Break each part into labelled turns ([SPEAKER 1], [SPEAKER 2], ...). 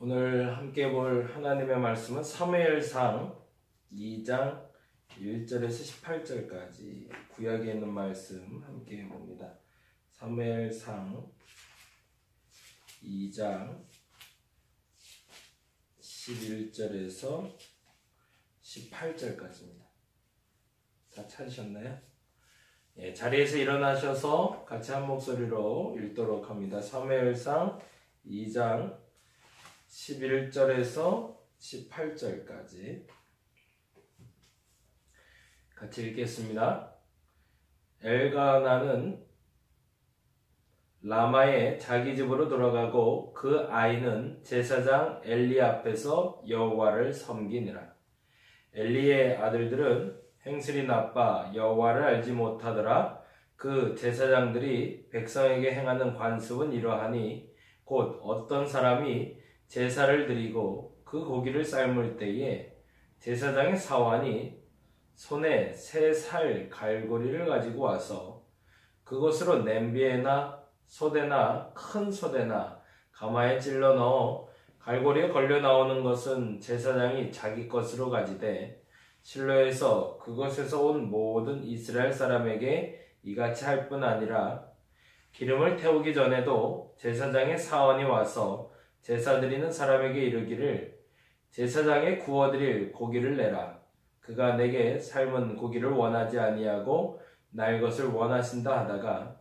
[SPEAKER 1] 오늘 함께 볼 하나님의 말씀은 사무엘상 2장 1절에서 18절까지 구약에 있는 말씀 함께 봅니다. 사무엘상 2장 11절에서 18절까지입니다. 다 찾으셨나요? 예, 자리에서 일어나셔서 같이 한 목소리로 읽도록 합니다. 사무엘상 2장 11절에서 18절까지 같이 읽겠습니다. 엘가나는 라마에 자기 집으로 돌아가고 그 아이는 제사장 엘리 앞에서 여호와를 섬기니라. 엘리의 아들들은 행실이 나빠 여호와를 알지 못하더라. 그 제사장들이 백성에게 행하는 관습은 이러하니 곧 어떤 사람이 제사를 드리고 그 고기를 삶을 때에 제사장의 사환이 손에 세 살 갈고리를 가지고 와서 그것으로 냄비에나 소대나 큰 소대나 가마에 찔러 넣어 갈고리에 걸려 나오는 것은 제사장이 자기 것으로 가지되 실로에서 그것에서 온 모든 이스라엘 사람에게 이같이 할 뿐 아니라 기름을 태우기 전에도 제사장의 사원이 와서 제사 드리는 사람에게 이르기를 제사장에 구워드릴 고기를 내라. 그가 내게 삶은 고기를 원하지 아니하고 날 것을 원하신다 하다가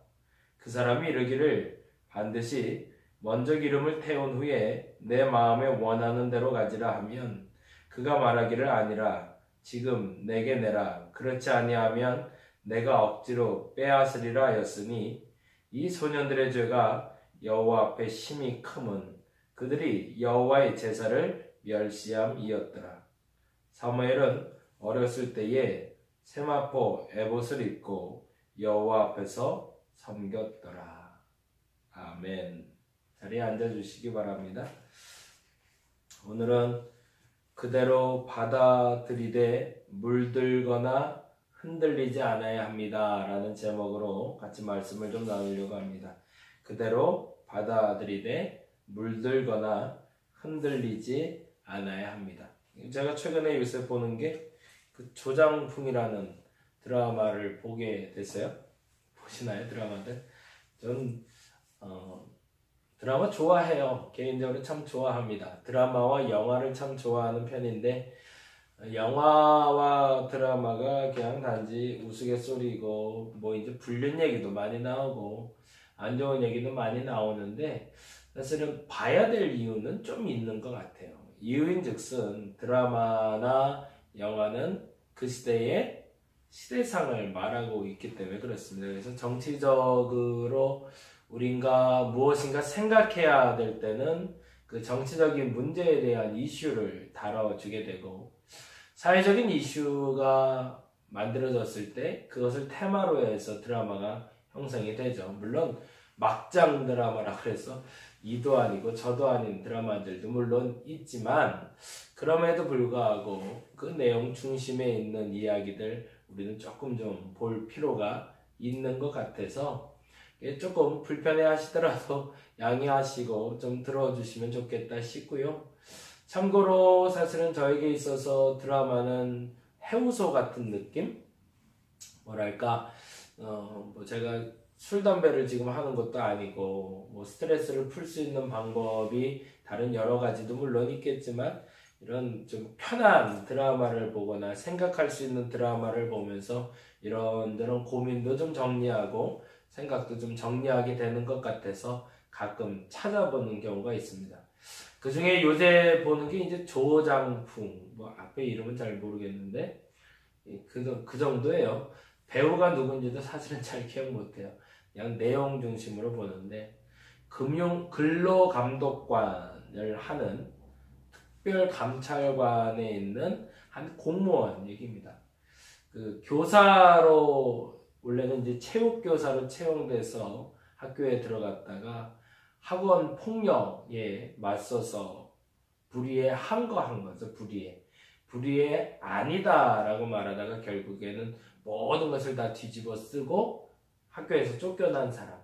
[SPEAKER 1] 그 사람이 이르기를 반드시 먼저 기름을 태운 후에 내 마음에 원하는 대로 가지라 하면 그가 말하기를 아니라 지금 내게 내라. 그렇지 아니하면 내가 억지로 빼앗으리라 하였으니 이 소년들의 죄가 여호와 앞에 심히 크면 그들이 여호와의 제사를 멸시함이었더라. 사무엘은 어렸을 때에 세마포 에봇을 입고 여호와 앞에서 섬겼더라. 아멘. 자리에 앉아주시기 바랍니다. 오늘은 그대로 받아들이되 물들거나 흔들리지 않아야 합니다 라는 제목으로 같이 말씀을 좀 나누려고 합니다. 그대로 받아들이되 물들거나 흔들리지 않아야 합니다. 제가 최근에 요새 보는 게 그 조장풍이라는 드라마를 보게 됐어요. 보시나요, 드라마들? 저는 드라마 좋아해요. 개인적으로 참 좋아합니다. 드라마와 영화를 참 좋아하는 편인데 영화와 드라마가 그냥 단지 우스갯소리고 뭐 이제 불륜 얘기도 많이 나오고 안 좋은 얘기도 많이 나오는데 사실은 봐야 될 이유는 좀 있는 것 같아요. 이유인즉슨 드라마나 영화는 그 시대의 시대상을 말하고 있기 때문에 그렇습니다. 그래서 정치적으로 우리가 무엇인가 생각해야 될 때는 그 정치적인 문제에 대한 이슈를 다뤄주게 되고 사회적인 이슈가 만들어졌을 때 그것을 테마로 해서 드라마가 형성이 되죠. 물론 막장 드라마라 그래서 이도 아니고 저도 아닌 드라마들도 물론 있지만 그럼에도 불구하고 그 내용 중심에 있는 이야기들 우리는 조금 좀 볼 필요가 있는 것 같아서 조금 불편해 하시더라도 양해하시고 좀 들어주시면 좋겠다 싶고요. 참고로 사실은 저에게 있어서 드라마는 해우소 같은 느낌? 뭐랄까 뭐 제가 술, 담배를 지금 하는 것도 아니고 뭐 스트레스를 풀 수 있는 방법이 다른 여러 가지도 물론 있겠지만 이런 좀 편한 드라마를 보거나 생각할 수 있는 드라마를 보면서 이런저런 고민도 좀 정리하고 생각도 좀 정리하게 되는 것 같아서 가끔 찾아보는 경우가 있습니다. 그 중에 요새 보는 게 이제 조장풍, 뭐 앞에 이름은 잘 모르겠는데 그 정도예요. 배우가 누군지도 사실은 잘 기억 못해요. 그냥 내용 중심으로 보는데 근로감독관을 하는 특별감찰관에 있는 한 공무원 얘기입니다. 그 교사로 원래는 이제 체육교사로 채용돼서 학교에 들어갔다가 학원 폭력에 맞서서 불의에 항거한 거죠. 불의에 아니다라고 말하다가 결국에는 모든 것을 다 뒤집어 쓰고 학교에서 쫓겨난 사람.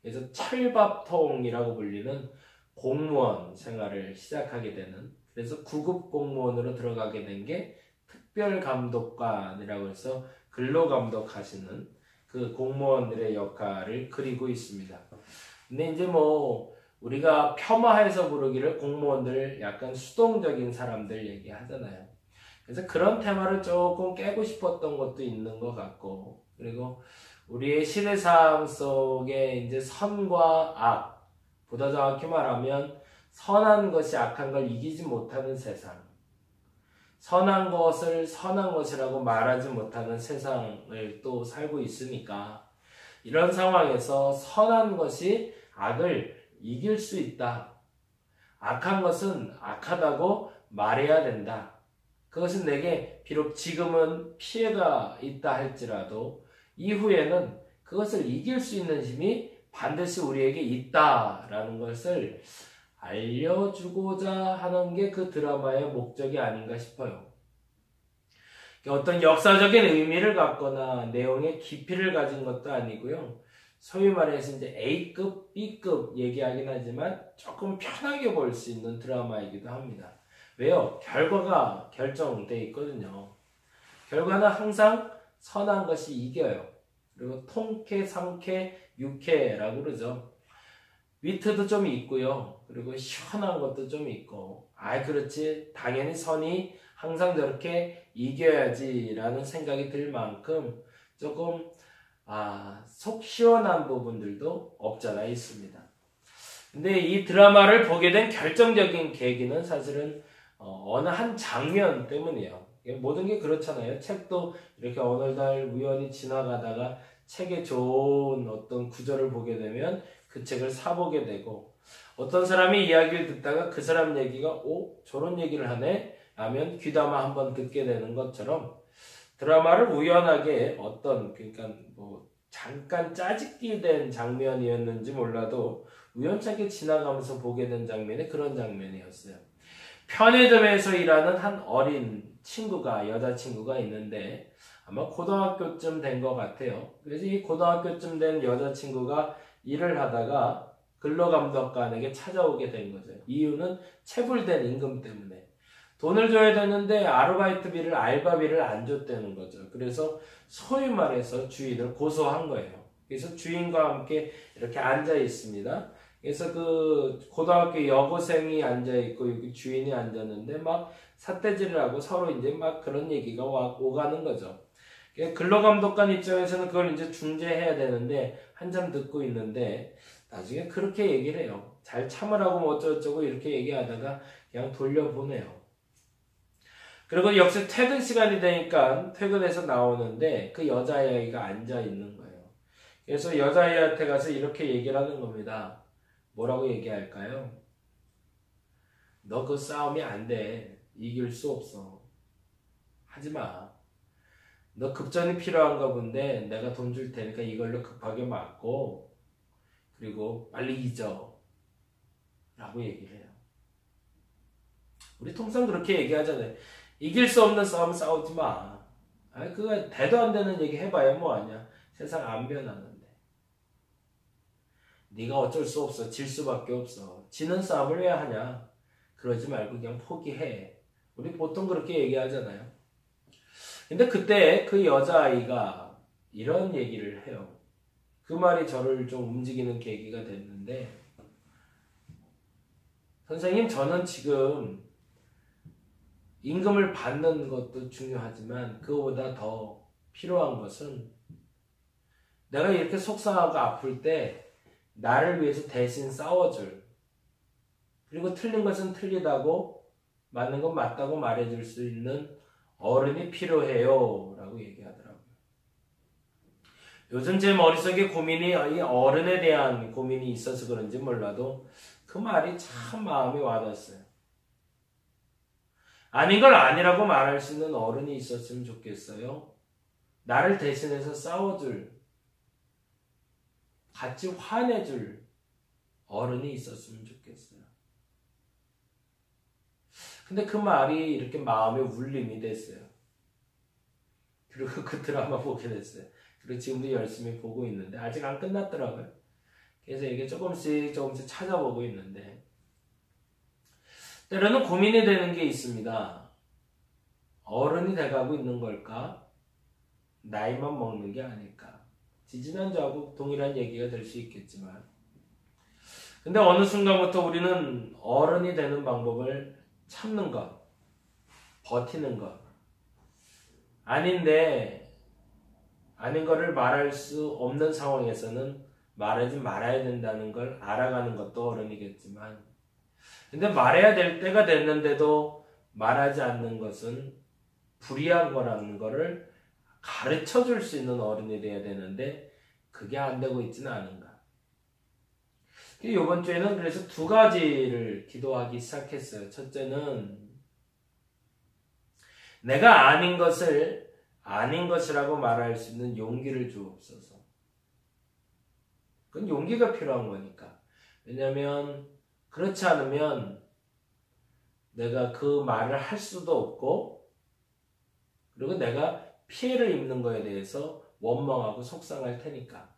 [SPEAKER 1] 그래서 찰밥통이라고 불리는 공무원 생활을 시작하게 되는, 그래서 9급 공무원으로 들어가게 된 게 특별감독관이라고 해서 근로감독하시는 그 공무원들의 역할을 그리고 있습니다. 근데 이제 뭐 우리가 폄하해서 부르기를 공무원들 약간 수동적인 사람들 얘기하잖아요. 그래서 그런 테마를 조금 깨고 싶었던 것도 있는 것 같고, 그리고 우리의 시대상 속에 이제 선과 악, 보다 정확히 말하면 선한 것이 악한 걸 이기지 못하는 세상, 선한 것을 선한 것이라고 말하지 못하는 세상을 또 살고 있으니까, 이런 상황에서 선한 것이 악을 이길 수 있다. 악한 것은 악하다고 말해야 된다. 그것은 내게 비록 지금은 피해가 있다 할지라도 이후에는 그것을 이길 수 있는 힘이 반드시 우리에게 있다라는 것을 알려주고자 하는 게 그 드라마의 목적이 아닌가 싶어요. 어떤 역사적인 의미를 갖거나 내용의 깊이를 가진 것도 아니고요. 소위 말해서 이제 A급, B급 얘기하긴 하지만 조금 편하게 볼 수 있는 드라마이기도 합니다. 왜요? 결과가 결정돼 있거든요. 결과는 항상 선한 것이 이겨요. 그리고 통쾌, 상쾌, 유쾌라고 그러죠. 위트도 좀 있고요. 그리고 시원한 것도 좀 있고, 그렇지, 당연히 선이 항상 저렇게 이겨야지라는 생각이 들 만큼 조금 속 시원한 부분들도 없잖아 있습니다. 근데 이 드라마를 보게 된 결정적인 계기는 사실은 어느 한 장면 때문이에요. 모든 게 그렇잖아요. 책도 이렇게 어느 날 우연히 지나가다가 책에 좋은 어떤 구절을 보게 되면 그 책을 사보게 되고, 어떤 사람이 이야기를 듣다가 그 사람 얘기가 저런 얘기를 하네? 라면 귀담아 한번 듣게 되는 것처럼, 드라마를 우연하게 그러니까 뭐 잠깐 짜집기 된 장면이었는지 몰라도 우연찮게 지나가면서 보게 된 장면이 그런 장면이었어요. 편의점에서 일하는 한 어린 친구가, 여자친구가 있는데 아마 고등학교쯤 된 것 같아요. 그래서 이 고등학교쯤 된 여자친구가 일을 하다가 근로감독관에게 찾아오게 된 거죠. 이유는 체불된 임금 때문에. 돈을 줘야 되는데 아르바이트비를, 알바비를 안 줬다는 거죠. 그래서 소위 말해서 주인을 고소한 거예요. 그래서 주인과 함께 이렇게 앉아 있습니다. 그래서 그 고등학교 여고생이 앉아 있고 여기 주인이 앉았는데 막 삿대질을 하고 서로 이제 막 그런 얘기가 오가는 거죠. 근로감독관 입장에서는 그걸 이제 중재해야 되는데 한참 듣고 있는데 나중에 그렇게 얘기를 해요. 잘 참으라고 뭐 어쩌고저쩌고 이렇게 얘기하다가 그냥 돌려보내요. 그리고 역시 퇴근 시간이 되니까 퇴근해서 나오는데 그 여자아이가 앉아 있는 거예요. 그래서 여자아이한테 가서 이렇게 얘기를 하는 겁니다. 뭐라고 얘기할까요? 너 그 싸움이 안 돼. 이길 수 없어. 하지 마. 너 급전이 필요한가 본데 내가 돈 줄 테니까 이걸로 급하게 맞고 그리고 빨리 잊어. 라고 얘기를 해요. 우리 통상 그렇게 얘기하잖아요. 이길 수 없는 싸움 싸우지 마. 그거 대도 안 되는 얘기 해봐야 뭐하냐. 세상 안 변하는데. 네가 어쩔 수 없어. 질 수밖에 없어. 지는 싸움을 왜 하냐. 그러지 말고 그냥 포기해. 우리 보통 그렇게 얘기하잖아요. 근데 그때 그 여자아이가 이런 얘기를 해요. 그 말이 저를 좀 움직이는 계기가 됐는데, 선생님, 저는 지금 임금을 받는 것도 중요하지만 그거보다 더 필요한 것은 내가 이렇게 속상하고 아플 때 나를 위해서 대신 싸워줄, 그리고 틀린 것은 틀리다고 맞는 건 맞다고 말해줄 수 있는 어른이 필요해요 라고 얘기하더라고요. 요즘 제 머릿속에 고민이 이 어른에 대한 고민이 있어서 그런지 몰라도 그 말이 참 마음에 와닿았어요. 아닌 걸 아니라고 말할 수 있는 어른이 있었으면 좋겠어요. 나를 대신해서 싸워줄, 같이 화내줄 어른이 있었으면 좋겠어요. 근데 그 말이 이렇게 마음에 울림이 됐어요. 그리고 그 드라마 보게 됐어요. 그리고 지금도 열심히 보고 있는데 아직 안 끝났더라고요. 그래서 이게 조금씩 찾아보고 있는데 때로는 고민이 되는 게 있습니다. 어른이 돼가고 있는 걸까? 나이만 먹는 게 아닐까? 지지난주하고 동일한 얘기가 될 수 있겠지만, 근데 어느 순간부터 우리는 어른이 되는 방법을 참는 것, 버티는 것, 아닌데 아닌 거를 말할 수 없는 상황에서는 말하지 말아야 된다는 걸 알아가는 것도 어른이겠지만, 근데 말해야 될 때가 됐는데도 말하지 않는 것은 불의한 거라는 거를 가르쳐 줄 수 있는 어른이 돼야 되는데 그게 안 되고 있지는 않은가. 이번 주에는 그래서 두 가지를 기도하기 시작했어요. 첫째는 내가 아닌 것을 아닌 것이라고 말할 수 있는 용기를 주옵소서. 그건 용기가 필요한 거니까. 왜냐하면 그렇지 않으면 내가 그 말을 할 수도 없고, 그리고 내가 피해를 입는 거에 대해서 원망하고 속상할 테니까.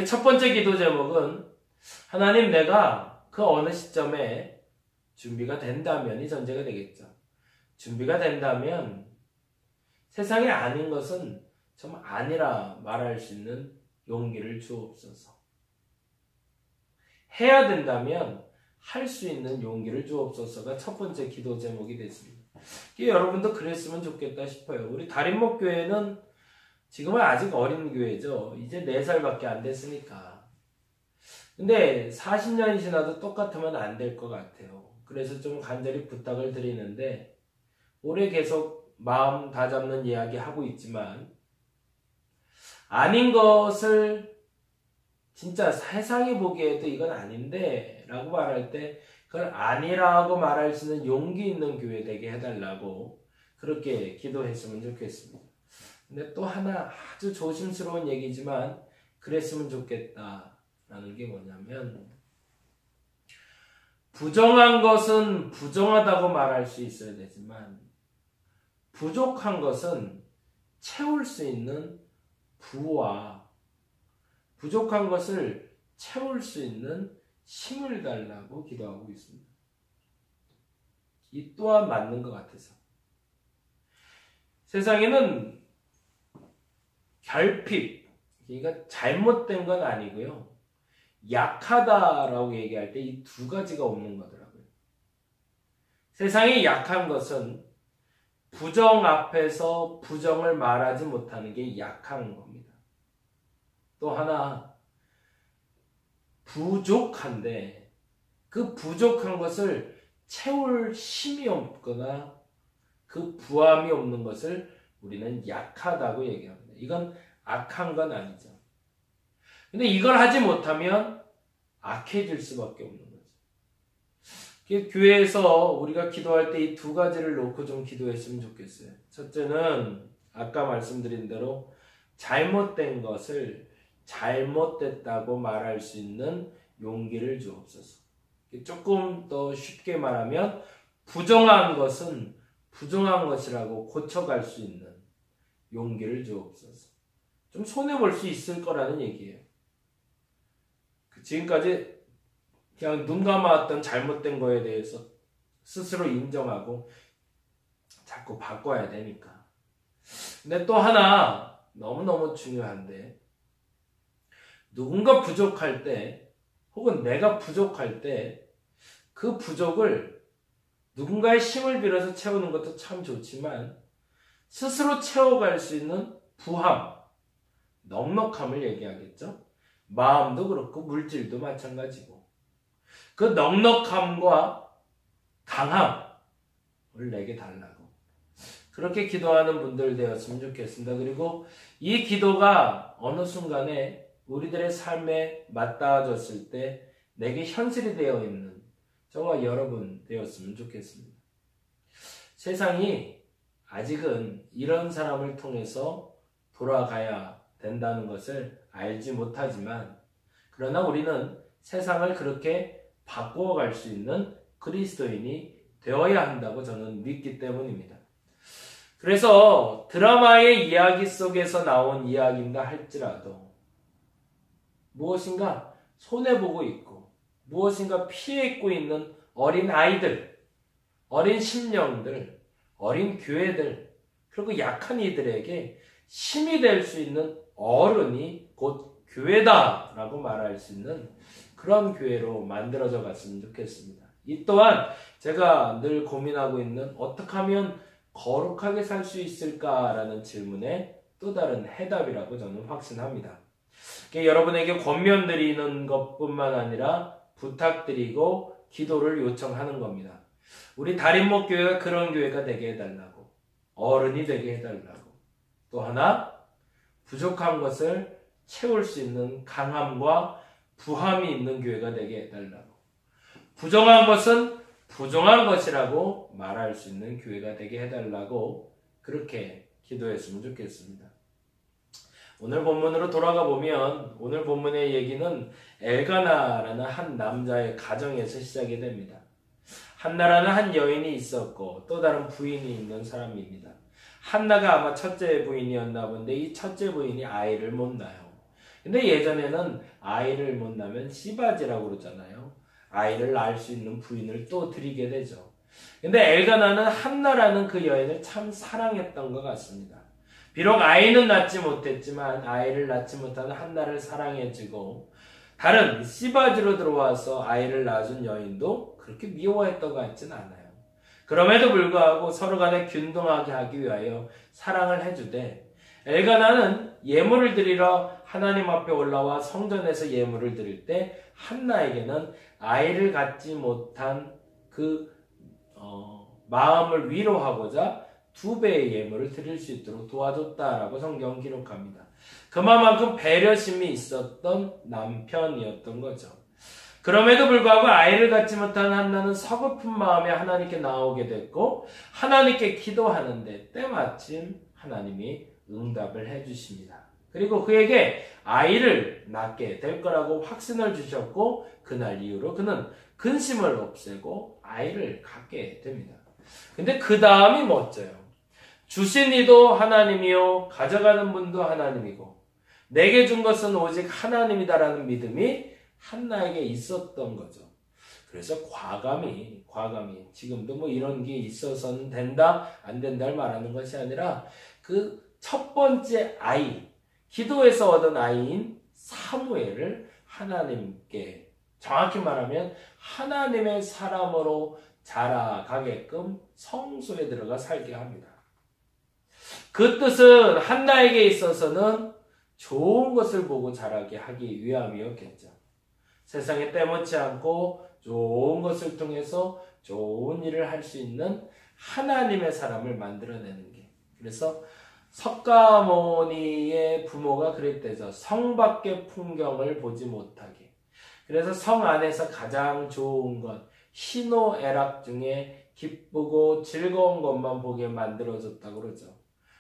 [SPEAKER 1] 첫 번째 기도 제목은 하나님, 내가 그 어느 시점에 준비가 된다면이 전제가 되겠죠. 준비가 된다면 세상에 아닌 것은 좀 아니라 말할 수 있는 용기를 주옵소서. 해야 된다면 할 수 있는 용기를 주옵소서가 첫 번째 기도 제목이 됐습니다. 여러분도 그랬으면 좋겠다 싶어요. 우리 다림목교회는 지금은 아직 어린 교회죠. 이제 4살밖에 안 됐으니까. 근데 40년이 지나도 똑같으면 안 될 것 같아요. 그래서 좀 간절히 부탁을 드리는데, 올해 계속 마음 다잡는 이야기 하고 있지만, 아닌 것을 진짜 세상이 보기에도 이건 아닌데 라고 말할 때 그걸 아니라고 말할 수 있는 용기 있는 교회 되게 해달라고 그렇게 기도했으면 좋겠습니다. 근데 또 하나 아주 조심스러운 얘기지만 그랬으면 좋겠다라는 게 뭐냐면, 부정한 것은 부정하다고 말할 수 있어야 되지만 부족한 것은 채울 수 있는 부와 부족한 것을 채울 수 있는 힘을 달라고 기도하고 있습니다. 이 또한 맞는 것 같아서. 세상에는 결핍, 그러니까 잘못된 건 아니고요, 약하다라고 얘기할 때 이 두 가지가 없는 거더라고요. 세상에 약한 것은 부정 앞에서 부정을 말하지 못하는 게 약한 겁니다. 또 하나, 부족한데 그 부족한 것을 채울 힘이 없거나 그 부함이 없는 것을 우리는 약하다고 얘기합니다. 이건 악한 건 아니죠. 근데 이걸 하지 못하면 악해질 수밖에 없는 거죠. 교회에서 우리가 기도할 때 이 두 가지를 놓고 좀 기도했으면 좋겠어요. 첫째는 아까 말씀드린 대로 잘못된 것을 잘못됐다고 말할 수 있는 용기를 주옵소서. 조금 더 쉽게 말하면 부정한 것은 부정한 것이라고 고쳐갈 수 있는 용기를 주옵소서. 좀 손해볼 수 있을 거라는 얘기예요. 지금까지 그냥 눈 감아왔던 잘못된 거에 대해서 스스로 인정하고 자꾸 바꿔야 되니까. 근데 또 하나 너무너무 중요한데, 누군가 부족할 때 혹은 내가 부족할 때 그 부족을 누군가의 힘을 빌어서 채우는 것도 참 좋지만 스스로 채워갈 수 있는 부함, 넉넉함을 얘기하겠죠. 마음도 그렇고 물질도 마찬가지고, 그 넉넉함과 강함을 내게 달라고 그렇게 기도하는 분들 되었으면 좋겠습니다. 그리고 이 기도가 어느 순간에 우리들의 삶에 맞닿아졌을 때 내게 현실이 되어 있는 저와 여러분 되었으면 좋겠습니다. 세상이 아직은 이런 사람을 통해서 돌아가야 된다는 것을 알지 못하지만, 그러나 우리는 세상을 그렇게 바꾸어갈 수 있는 그리스도인이 되어야 한다고 저는 믿기 때문입니다. 그래서 드라마의 이야기 속에서 나온 이야기인가 할지라도 무엇인가 손해보고 있고 무엇인가 피해 입고 있는 어린 아이들, 어린 심령들, 어린 교회들, 그리고 약한 이들에게 힘이 될 수 있는 어른이 곧 교회다라고 말할 수 있는 그런 교회로 만들어져 갔으면 좋겠습니다. 이 또한 제가 늘 고민하고 있는 어떻게 하면 거룩하게 살 수 있을까라는 질문에 또 다른 해답이라고 저는 확신합니다. 여러분에게 권면드리는 것뿐만 아니라 부탁드리고 기도를 요청하는 겁니다. 우리 달인목 교회가 그런 교회가 되게 해달라고, 어른이 되게 해달라고, 또 하나 부족한 것을 채울 수 있는 강함과 부함이 있는 교회가 되게 해달라고, 부정한 것은 부정한 것이라고 말할 수 있는 교회가 되게 해달라고 그렇게 기도했으면 좋겠습니다. 오늘 본문으로 돌아가 보면 오늘 본문의 얘기는 엘가나라는 한 남자의 가정에서 시작이 됩니다. 한나라는 한 여인이 있었고 또 다른 부인이 있는 사람입니다. 한나가 아마 첫째 부인이었나 본데 이 첫째 부인이 아이를 못 낳아요. 근데 예전에는 아이를 못 낳으면 씨바지라고 그러잖아요. 아이를 낳을 수 있는 부인을 또 드리게 되죠. 근데 엘가나는 한나라는 그 여인을 참 사랑했던 것 같습니다. 비록 아이는 낳지 못했지만 아이를 낳지 못하는 한나를 사랑해주고 다른 씨바지로 들어와서 아이를 낳아준 여인도 그렇게 미워했던 것 같진 않아요. 그럼에도 불구하고 서로 간에 균등하게 하기 위하여 사랑을 해주되 엘가나는 예물을 드리러 하나님 앞에 올라와 성전에서 예물을 드릴 때 한나에게는 아이를 갖지 못한 그 마음을 위로하고자 2배의 예물을 드릴 수 있도록 도와줬다라고 성경은 기록합니다. 그만큼 배려심이 있었던 남편이었던 거죠. 그럼에도 불구하고 아이를 갖지 못한 한나는 서글픈 마음에 하나님께 나오게 됐고 하나님께 기도하는데 때마침 하나님이 응답을 해주십니다. 그리고 그에게 아이를 낳게 될 거라고 확신을 주셨고 그날 이후로 그는 근심을 없애고 아이를 갖게 됩니다. 근데 그 다음이 멋져요. 주신 이도 하나님이요 가져가는 분도 하나님이고 내게 준 것은 오직 하나님이다라는 믿음이 한나에게 있었던 거죠. 그래서 과감히 지금도 뭐 이런 게 있어서는 된다 안 된다를 말하는 것이 아니라 그 첫 번째 아이, 기도에서 얻은 아이인 사무엘을 하나님께, 정확히 말하면 하나님의 사람으로 자라가게끔 성소에 들어가 살게 합니다. 그 뜻은 한나에게 있어서는 좋은 것을 보고 자라게 하기 위함이었겠죠. 세상에 때묻지 않고 좋은 것을 통해서 좋은 일을 할 수 있는 하나님의 사람을 만들어내는 게. 그래서 석가모니의 부모가 그랬대죠. 성 밖의 풍경을 보지 못하게. 그래서 성 안에서 가장 좋은 것, 희노애락 중에 기쁘고 즐거운 것만 보게 만들어줬다고 그러죠.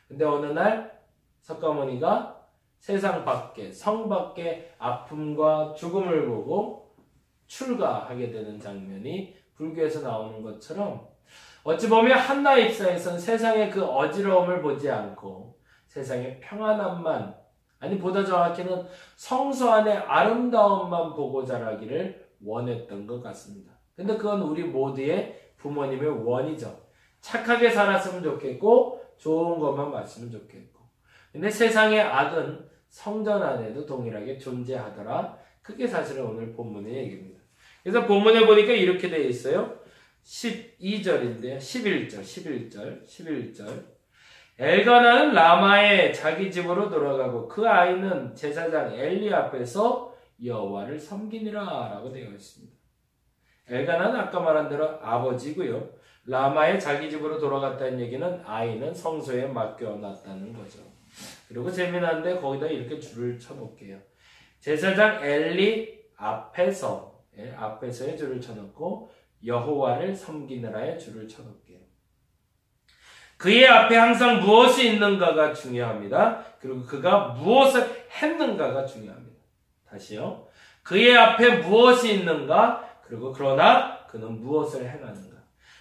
[SPEAKER 1] 근데 어느 날 석가모니가 세상 밖에, 성 밖에 아픔과 죽음을 보고 출가하게 되는 장면이 불교에서 나오는 것처럼 어찌 보면 한나 입장에서는 세상의 그 어지러움을 보지 않고 세상의 평안함만, 아니 보다 정확히는 성소 안의 아름다움만 보고 자라기를 원했던 것 같습니다. 근데 그건 우리 모두의 부모님의 원이죠. 착하게 살았으면 좋겠고 좋은 것만 봤으면 좋겠고. 근데 세상의 악은 성전 안에도 동일하게 존재하더라. 그게 사실은 오늘 본문의 얘기입니다. 그래서 본문에 보니까 이렇게 되어 있어요. 12절인데요. 11절. 엘가나는 라마에 자기 집으로 돌아가고 그 아이는 제사장 엘리 앞에서 여호와를 섬기니라 라고 되어 있습니다. 엘가나는 아까 말한 대로 아버지고요. 라마에 자기 집으로 돌아갔다는 얘기는 아이는 성소에 맡겨놨다는 거죠. 그리고 재미난데 거기다 이렇게 줄을 쳐놓을게요. 제사장 엘리 앞에서의 줄을 쳐놓고 여호와를 섬기느라의 줄을 쳐놓을게요. 그의 앞에 항상 무엇이 있는가가 중요합니다. 그리고 그가 무엇을 했는가가 중요합니다. 다시요. 그의 앞에 무엇이 있는가, 그리고 그러나 그는 무엇을 행하는가.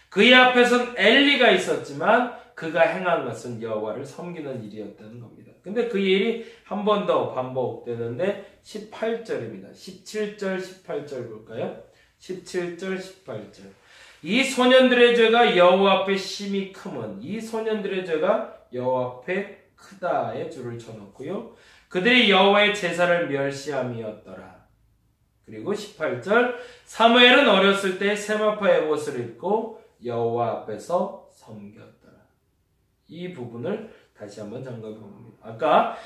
[SPEAKER 1] 그의 앞에선 엘리가 있었지만 그가 행한 것은 여호와를 섬기는 일이었다는 겁니다. 근데 그 일이 한 번 더 반복되는데 18절입니다. 17절, 18절 볼까요? 17절, 18절. 이 소년들의 죄가 여호와 앞에 심히 크면 이 소년들의 죄가 여호와 앞에 크다에 줄을 쳐놓고요. 그들이 여호와의 제사를 멸시함이었더라. 그리고 18절 사무엘은 어렸을 때 세마파의 옷을 입고 여호와 앞에서 섬겼더라. 이 부분을 다시 한번 점검해 봅니다. 아까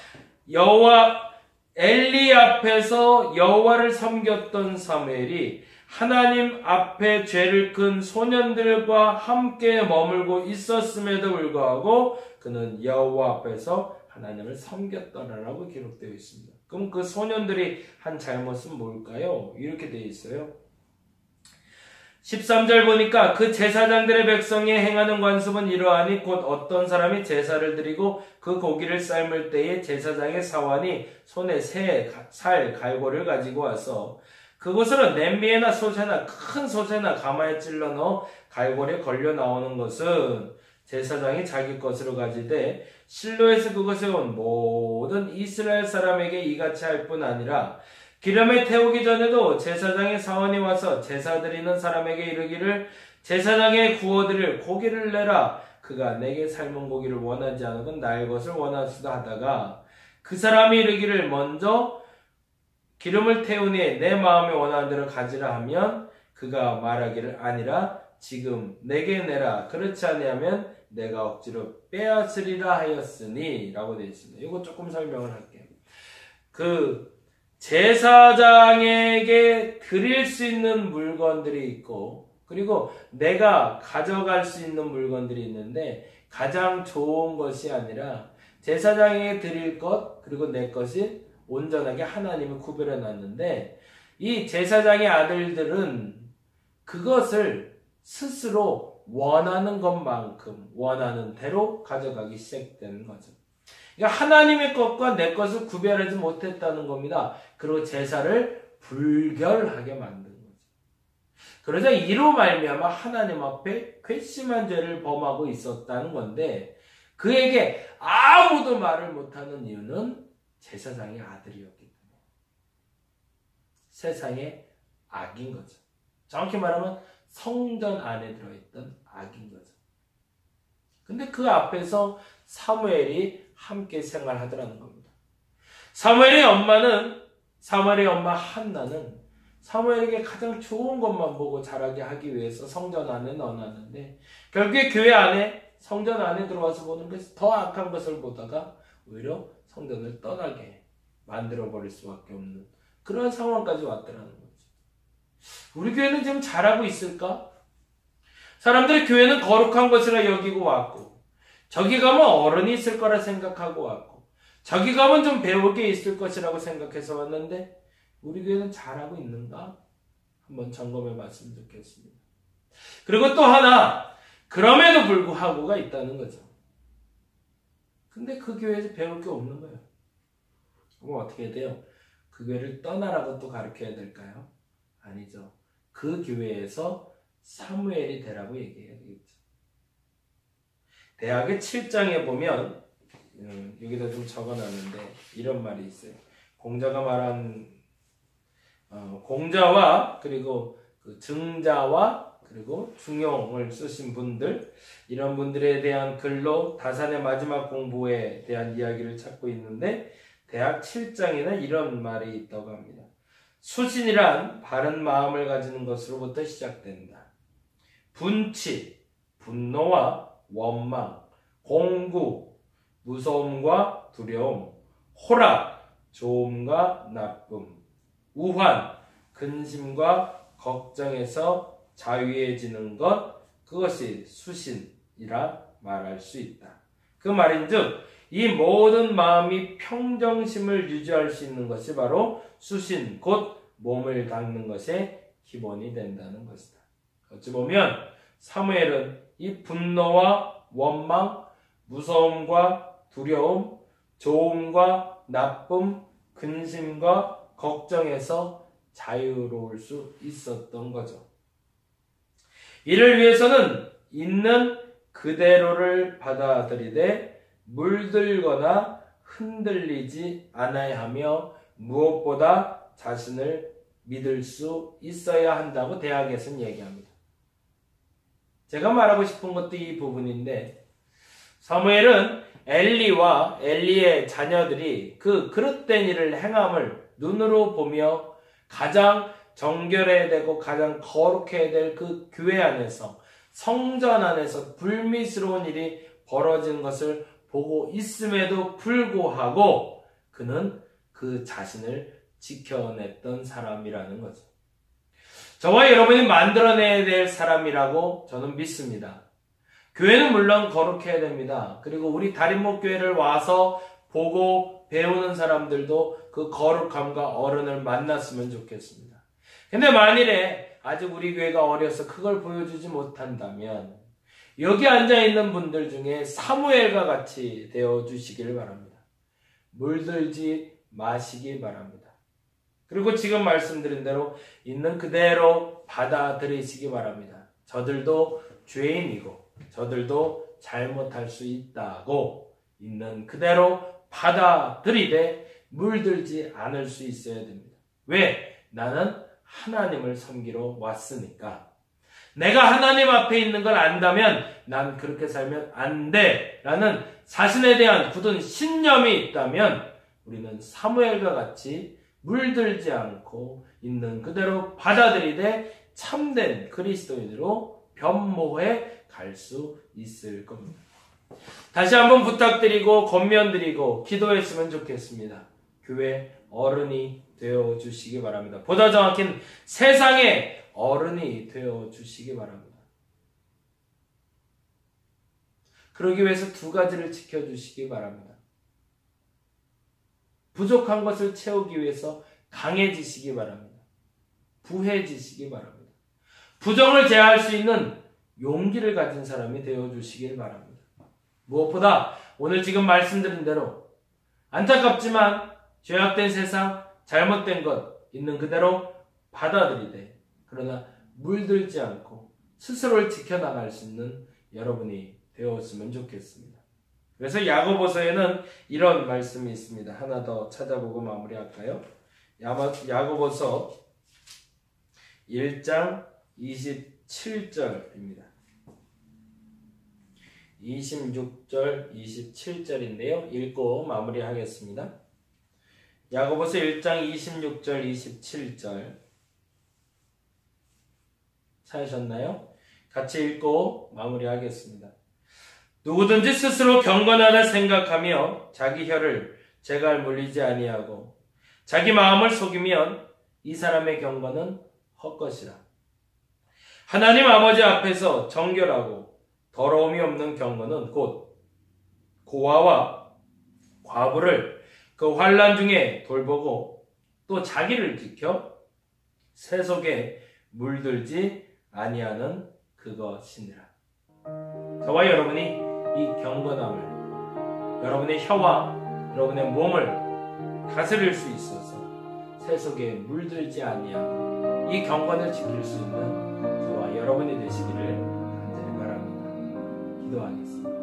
[SPEAKER 1] 엘리 앞에서 여호와를 섬겼던 사무엘이 하나님 앞에 죄를 끈 소년들과 함께 머물고 있었음에도 불구하고 그는 여호와 앞에서 하나님을 섬겼더라라고 기록되어 있습니다. 그럼 그 소년들이 한 잘못은 뭘까요? 이렇게 되어 있어요. 13절 보니까 그 제사장들의 백성이 행하는 관습은 이러하니 곧 어떤 사람이 제사를 드리고 그 고기를 삶을 때에 제사장의 사환이 손에 살 갈고리를 가지고 와서 그것으로 냄비에나 솥에나 큰 솥에나 가마에 찔러 넣어 갈고리에 걸려 나오는 것은 제사장이 자기 것으로 가지되 실로에서 그것을 온 모든 이스라엘 사람에게 이같이 할 뿐 아니라 기름에 태우기 전에도 제사장의 사원이 와서 제사 드리는 사람에게 이르기를 제사장의 구워드릴 고기를 내라. 그가 내게 삶은 고기를 원하지 않으면 나의 것을 원하시다 하다가 그 사람이 이르기를 먼저 기름을 태우니 내 마음에 원하는 대로 가지라 하면 그가 말하기를 아니라 지금 내게 내라. 그렇지 아니하면 내가 억지로 빼앗으리라 하였으니 라고 되어 있습니다. 이거 조금 설명을 할게요. 제사장에게 드릴 수 있는 물건들이 있고 그리고 내가 가져갈 수 있는 물건들이 있는데 가장 좋은 것이 아니라 제사장에게 드릴 것 그리고 내 것이 온전하게 하나님을 구별해 놨는데 이 제사장의 아들들은 그것을 스스로 원하는 것만큼 원하는 대로 가져가기 시작되는 거죠. 그러니까 하나님의 것과 내 것을 구별하지 못했다는 겁니다. 그리고 제사를 불결하게 만든 거죠. 그러자 이로 말미암아 하나님 앞에 괘씸한 죄를 범하고 있었다는 건데 그에게 아무도 말을 못하는 이유는 제사장의 아들이었기 때문에 세상의 악인 거죠. 정확히 말하면 성전 안에 들어있던 악인 거죠. 근데 그 앞에서 사무엘이 함께 생활하더라는 겁니다. 사무엘의 엄마 한나는 사무엘에게 가장 좋은 것만 보고 자라게 하기 위해서 성전 안에 넣어놨는데 결국에 교회 안에 성전 안에 들어와서 보는 것이 더 악한 것을 보다가 오히려 성전을 떠나게 만들어버릴 수밖에 없는 그런 상황까지 왔더라는 거죠. 우리 교회는 지금 잘하고 있을까? 사람들이 교회는 거룩한 것이라 여기고 왔고 저기 가면 어른이 있을 거라 생각하고 왔고 저기 가면 좀 배울 게 있을 것이라고 생각해서 왔는데 우리 교회는 잘하고 있는가? 한번 점검해 봤으면 좋겠습니다. 그리고 또 하나 그럼에도 불구하고가 있다는 거죠. 근데 그 교회에서 배울 게 없는 거예요. 그럼 어떻게 돼요? 그 교회를 떠나라고 또 가르쳐야 될까요? 아니죠. 그 교회에서 사무엘이 되라고 얘기해야 되겠죠. 대학의 7장에 보면 여기다 좀 적어놨는데 이런 말이 있어요. 공자가 말한 공자와 그리고 그 증자와 그리고 중용을 쓰신 분들 이런 분들에 대한 글로 다산의 마지막 공부에 대한 이야기를 찾고 있는데 대학 7장에는 이런 말이 있다고 합니다. 수신이란 바른 마음을 가지는 것으로부터 시작된다. 분치, 분노와 원망, 공구, 무서움과 두려움, 호락, 좋음과 나쁨, 우환, 근심과 걱정에서 자유해지는 것, 그것이 수신이라 말할 수 있다. 그 말인즉 이 모든 마음이 평정심을 유지할 수 있는 것이 바로 수신, 곧 몸을 닦는 것의 기본이 된다는 것이다. 어찌 보면 사무엘은 이 분노와 원망, 무서움과 두려움, 좋음과 나쁨, 근심과 걱정에서 자유로울 수 있었던 거죠. 이를 위해서는 있는 그대로를 받아들이되 물들거나 흔들리지 않아야 하며 무엇보다 자신을 믿을 수 있어야 한다고 대학에서는 얘기합니다. 제가 말하고 싶은 것도 이 부분인데, 사무엘은 엘리와 엘리의 자녀들이 그 그릇된 일을 행함을 눈으로 보며 가장 정결해야 되고 가장 거룩해야 될 그 교회 안에서, 성전 안에서 불미스러운 일이 벌어진 것을 보고 있음에도 불구하고 그는 그 자신을 지켜냈던 사람이라는 거죠. 저와 여러분이 만들어내야 될 사람이라고 저는 믿습니다. 교회는 물론 거룩해야 됩니다. 그리고 우리 다림목교회를 와서 보고 배우는 사람들도 그 거룩함과 어른을 만났으면 좋겠습니다. 근데 만일에 아직 우리 교회가 어려서 그걸 보여주지 못한다면 여기 앉아있는 분들 중에 사무엘과 같이 되어주시기를 바랍니다. 물들지 마시기 바랍니다. 그리고 지금 말씀드린 대로 있는 그대로 받아들이시기 바랍니다. 저들도 죄인이고 저들도 잘못할 수 있다고 있는 그대로 받아들이되 물들지 않을 수 있어야 됩니다. 왜? 나는 하나님을 섬기러 왔으니까. 내가 하나님 앞에 있는 걸 안다면 난 그렇게 살면 안 돼 라는 자신에 대한 굳은 신념이 있다면 우리는 사무엘과 같이 물들지 않고 있는 그대로 받아들이되 참된 그리스도인으로 변모해 갈 수 있을 겁니다. 다시 한번 부탁드리고 권면드리고 기도했으면 좋겠습니다. 교회 어른이 되어주시기 바랍니다. 보다 정확히는 세상의 어른이 되어주시기 바랍니다. 그러기 위해서 두 가지를 지켜주시기 바랍니다. 부족한 것을 채우기 위해서 강해지시기 바랍니다. 부해지시기 바랍니다. 부정을 제어할 수 있는 용기를 가진 사람이 되어주시길 바랍니다. 무엇보다 오늘 지금 말씀드린 대로 안타깝지만 죄악된 세상, 잘못된 것 있는 그대로 받아들이되 그러나 물들지 않고 스스로를 지켜나갈 수 있는 여러분이 되었으면 좋겠습니다. 그래서 야고보서에는 이런 말씀이 있습니다. 하나 더 찾아보고 마무리할까요? 야고보서 1장 27절입니다. 26절, 27절인데요. 읽고 마무리하겠습니다. 야고보서 1장 26절, 27절 찾으셨나요? 같이 읽고 마무리하겠습니다. 누구든지 스스로 경건하다 생각하며 자기 혀를 재갈 물리지 아니하고 자기 마음을 속이면 이 사람의 경건은 헛것이라. 하나님 아버지 앞에서 정결하고 더러움이 없는 경건은 곧 고아와 과부를 그 환난 중에 돌보고 또 자기를 지켜 새 속에 물들지 아니하는 그것이니라. 저와 여러분이 이 경건함을 여러분의 혀와 여러분의 몸을 다스릴 수 있어서 새 속에 물들지 아니하고 이 경건을 지킬 수 있는 저와 여러분이 되시기를 간절히 바랍니다. 기도하겠습니다.